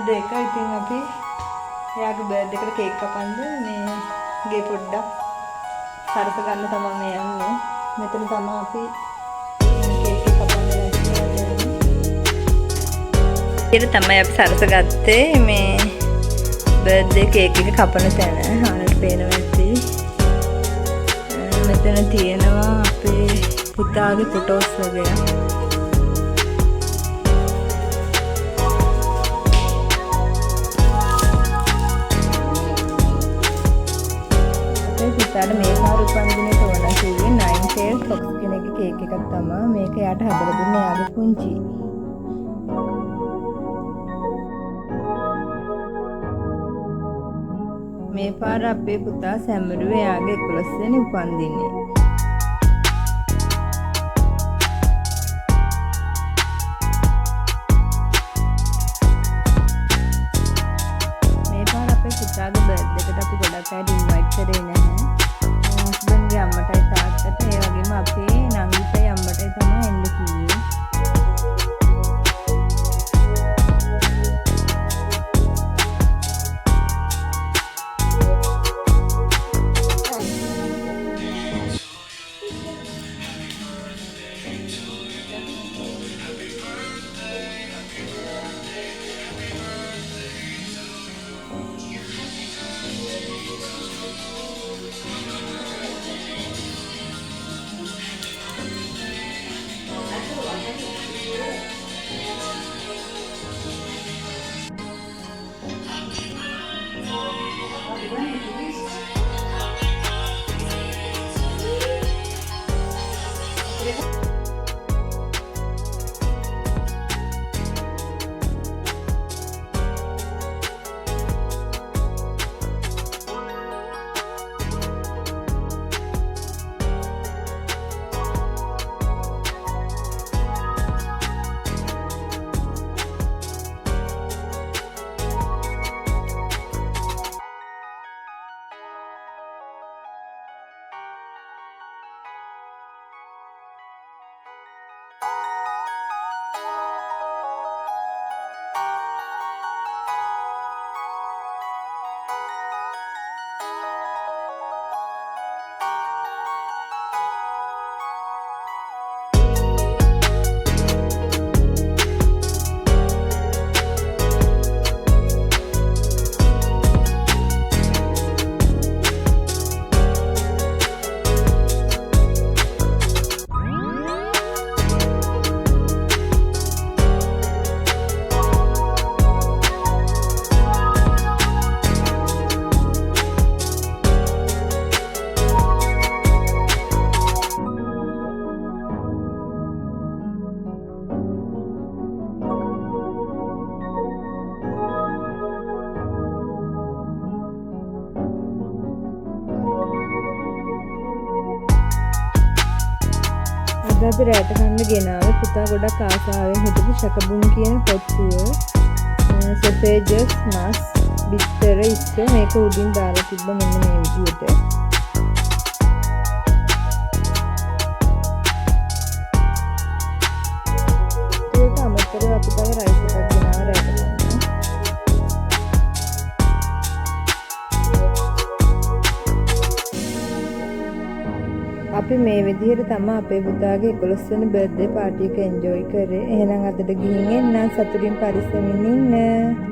Birthday එක. ඉතින් අපි එයාගේ බර්ත්ඩේ එකට කේක් කපන්න මේ ගේ පොඩ්ඩක් සරස ගන්න තමයි මේ යන්නේ. මෙතන තමයි අපි කේක් එක කපන්න යන්නේ. ඊට තමයි අපි සරස ගත්තේ මේ බර්ත්ඩේ කේක් එක කපන තැන. හානට පේනවා ඇති. මෙතන තියෙනවා අපේ පුතාගේ ෆොටෝස් වගේ. පුතාට මේ පාර උපන්දිනේට ඕන කිව්වේ 9 tail fox කෙනෙක්ගේ කේක් එකක් තමයි. මේක යාට හදලා දුන්නේ යාගේ පුංචි. මේ පාර අපේ පුතා සැමරුවේ යාගේ 11 වෙනි උපන්දිනේ. මේ පාර අපේ පුතාගේ බර්ත්ඩේ එකට අපි ගොඩක් අය ඉන්වයිට් කරේ නැහැ. හස්බන්ඩ්ගේ අම්මටයි තාත්තට ඒ වගේම අපේ නංගිටයි අම්මටයි තමයි එන්න කිව්වේ. අපි රැට කන්න ගෙනාවේ පුතා ගොඩක් ආසාවෙන් හිටපු ශකබුන් කියන කොච්චුව. සොසේජස්, මස්, බිත්තර, ඉස්ස මේක උඩින් දාලා තිබ්බ මෙන්න මේ විදිහට. ඒකට අමතරව අපි තව රයිස් එකක් ගෙනාවා රැට කන්න. අපි මේ විදිහට තමයි අපේ පුතාගේ 11 වෙනි බර්ත්ඩේ පාර්ටි එක එන්ජොයි කරේ. එහෙනම් අදට ගිහින් එන්න සතුටින් පරිස්සමින් ඉන්න.